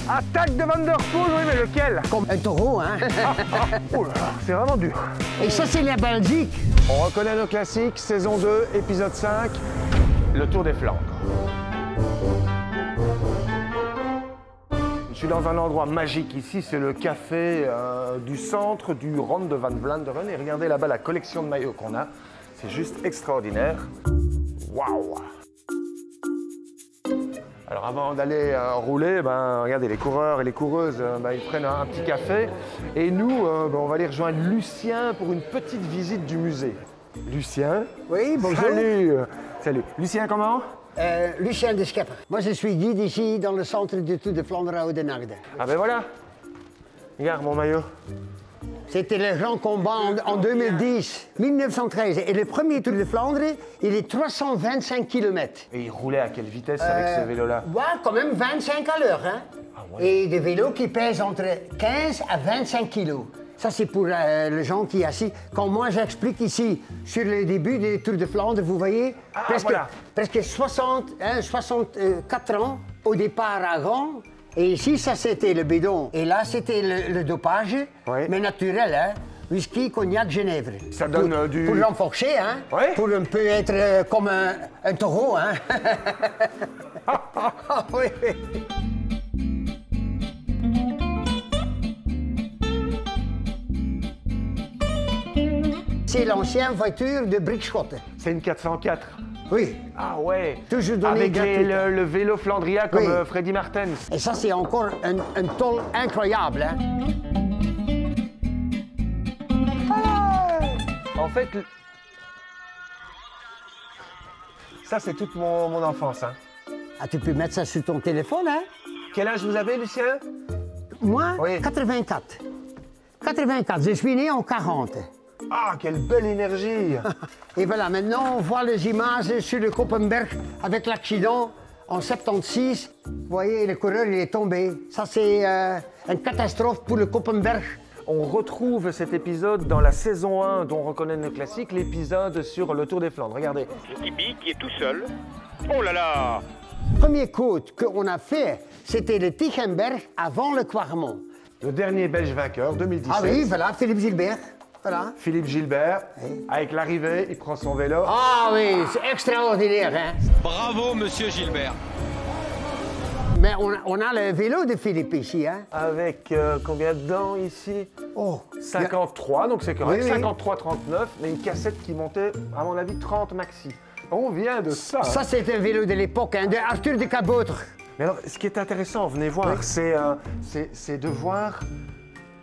Attaque de Van Der Poel, oui, mais lequel? Comme un taureau, hein. Oh là là, c'est vraiment dur. Et ça, c'est la Belgique. On reconnaît nos classiques, saison 2, épisode 5, le Tour des Flandres. Je suis dans un endroit magique ici, c'est le café du centre du Ronde de Van Vlaanderen. Et regardez là-bas la collection de maillots qu'on a, c'est juste extraordinaire. Waouh! Alors avant d'aller rouler, regardez, les coureurs et les coureuses, ils prennent un petit café. Et nous, on va aller rejoindre Lucien pour une petite visite du musée. Lucien? Oui, bonjour. Salut! Salut. Lucien, comment? Lucien de Schepper. Moi, je suis guide ici dans le centre du Tour de Flandre à Oudenaarde. Ah ben voilà! Regarde mon maillot. C'était le grand combat en 2010, 1913. Et le premier Tour de Flandre, il est 325 km. Et il roulait à quelle vitesse avec ce vélo-là? Ouais, quand même 25 à l'heure. Hein? Ah ouais. Et des vélos qui pèsent entre 15 à 25 kilos. Ça, c'est pour les gens qui assis. Quand moi, j'explique ici, sur le début des Tours de Flandre, vous voyez, presque 64 ans au départ à Gand. Et ici, ça, c'était le bidon. Et là, c'était le dopage, oui. Mais naturel, hein? Whisky, cognac, Genève. Ça donne du... Pour renforcer, hein? Oui. Pour un peu être comme un taureau, hein? Oui. C'est l'ancienne voiture de Brikschotte. C'est une 404. Oui. Ah ouais. Toujours donné avec gratuit. le vélo Flandria comme Oui. Freddy Martens. Et ça, c'est encore un tôle incroyable, hein? En fait, ça c'est toute mon enfance. Hein. Ah, tu peux mettre ça sur ton téléphone, hein? Quel âge vous avez, Lucien? Moi, Oui. 84. 84, je suis né en 40. Ah, quelle belle énergie! Et voilà, maintenant, on voit les images sur le Koppenberg avec l'accident en 76. Vous voyez, le coureur, il est tombé. Ça, c'est une catastrophe pour le Koppenberg. On retrouve cet épisode dans la saison 1 dont on reconnaît nos classiques, l'épisode sur le Tour des Flandres. Regardez. Le Tibi qui est tout seul. Oh là là! Première côte qu'on a fait, c'était le Tichenberg avant le Quarmont. Le dernier Belge vainqueur, 2017. Ah oui, voilà, Philippe Gilbert. Voilà. Philippe Gilbert, Oui. avec l'arrivée, il prend son vélo. Ah oui, c'est extraordinaire, hein? Bravo, monsieur Gilbert. Mais on a le vélo de Philippe ici, hein? Avec combien de dents ici? Oh, 53, donc c'est correct. Oui, oui. 53-39, mais une cassette qui montait, à mon avis, 30 maxi. On vient de ça. Ça, c'est un vélo de l'époque, hein, de Arthur de Cabotre. Mais alors, ce qui est intéressant, venez voir, Oui. c'est de voir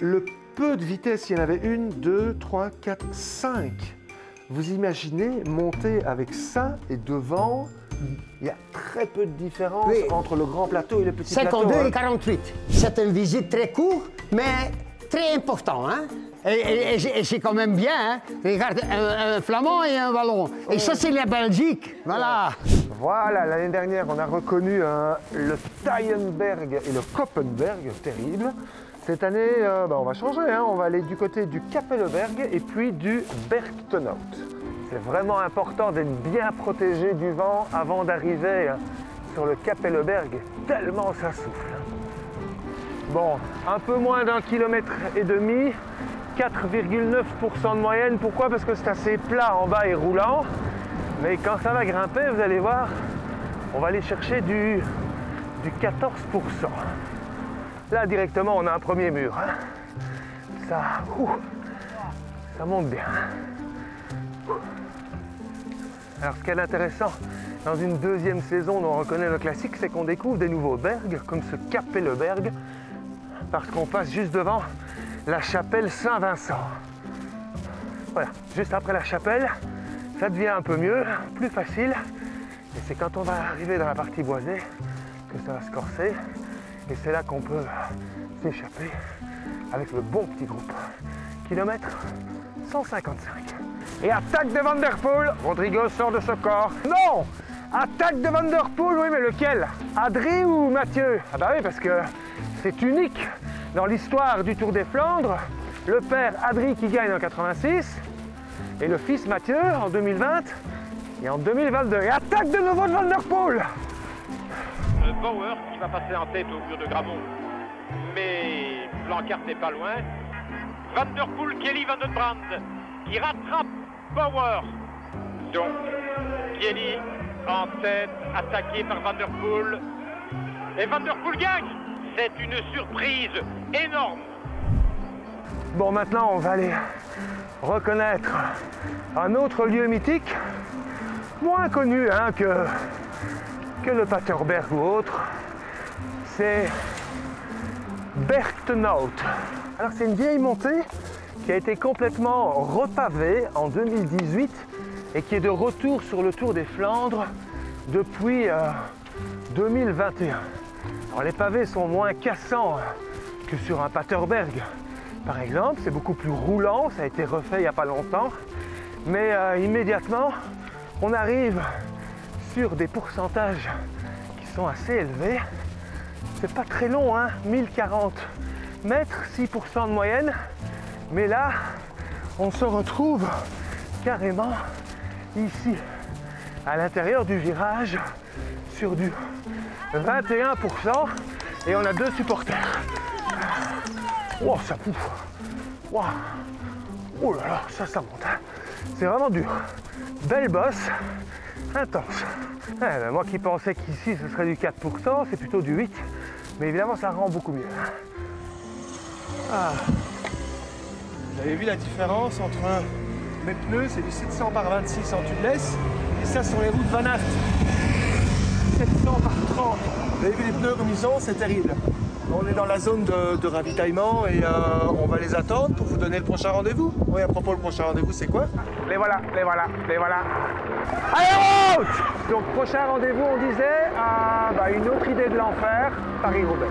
le peu de vitesse. Il y en avait 1, 2, 3, 4, 5. Vous imaginez monter avec ça et devant, il y a très peu de différence Oui. entre le grand plateau et le petit 52 plateau. et 48. C'est une visite très courte, mais très importante, hein? Et c'est quand même bien, hein? Regarde, un flamand et un ballon. Et ça, c'est la Belgique, voilà. Voilà, l'année dernière, on a reconnu le Tyenberg et le Koppenberg, terrible. Cette année, on va changer, hein. On va aller du côté du Kapelleberg et puis du Bergtonhout. C'est vraiment important d'être bien protégé du vent avant d'arriver sur le Kapelleberg, tellement ça souffle. Bon, un peu moins d'1,5 km, 4,9% de moyenne. Pourquoi? Parce que c'est assez plat en bas et roulant. Mais quand ça va grimper, vous allez voir, on va aller chercher du 14%. Là, directement, on a un premier mur. Hein. Ça monte bien. Alors, ce qui est intéressant, dans une deuxième saison dont on reconnaît le classique, c'est qu'on découvre des nouveaux bergs, comme ce Kapelleberg, parce qu'on passe juste devant la chapelle Saint-Vincent. Voilà, juste après la chapelle, ça devient un peu mieux, plus facile. Et c'est quand on va arriver dans la partie boisée que ça va se corser. Et c'est là qu'on peut s'échapper avec le bon petit groupe. Kilomètre 155. Et attaque de Van Der Poel. Rodrigo sort de ce corps. Non! Attaque de Van Der Poel, oui, mais lequel? Adri ou Mathieu? Ah bah oui, parce que c'est unique dans l'histoire du Tour des Flandres. Le père Adri qui gagne en 86 et le fils Mathieu en 2020 et en 2022. Et attaque de nouveau de Van Der Poel. Bauer qui va passer en tête au mur de Gramont. mais Blancart n'est pas loin. Van der Poel, Kelly, Van den Brand qui rattrape Power. Donc, Kelly en tête, attaqué par Van der Poel. Et Van der Poel gagne. C'est une surprise énorme. Bon, maintenant, on va aller reconnaître un autre lieu mythique, moins connu hein, que le Paterberg ou autre. C'est Berchtenout. Alors, c'est une vieille montée qui a été complètement repavée en 2018 et qui est de retour sur le Tour des Flandres depuis 2021. Alors, les pavés sont moins cassants que sur un Paterberg. Par exemple, c'est beaucoup plus roulant, ça a été refait il n'y a pas longtemps, mais immédiatement, on arrive sur des pourcentages qui sont assez élevés. C'est pas très long, hein, 1040 mètres, 6% de moyenne, mais là, on se retrouve carrément ici, à l'intérieur du virage, sur du 21%, et on a 2 supporters. Wow, ça pouffe. Wow. Oh là là, ça monte. C'est vraiment dur. Belle bosse, intense. Ben, moi qui pensais qu'ici ce serait du 4%, c'est plutôt du 8%. Mais évidemment, ça rend beaucoup mieux. Ah. Vous avez vu la différence entre mes pneus, c'est du 700 par 26 en tubeless, et ça sur les routes Van Aert. 700 par 30. Vous avez vu les pneus comme ils sont, c'est terrible. On est dans la zone de ravitaillement et on va les attendre pour vous donner le prochain rendez-vous. Oui, à propos, le prochain rendez-vous, c'est quoi? Les voilà, les voilà, les voilà. Allez, route! Donc, prochain rendez-vous, on disait, une autre idée de l'enfer, Paris-Roubaix.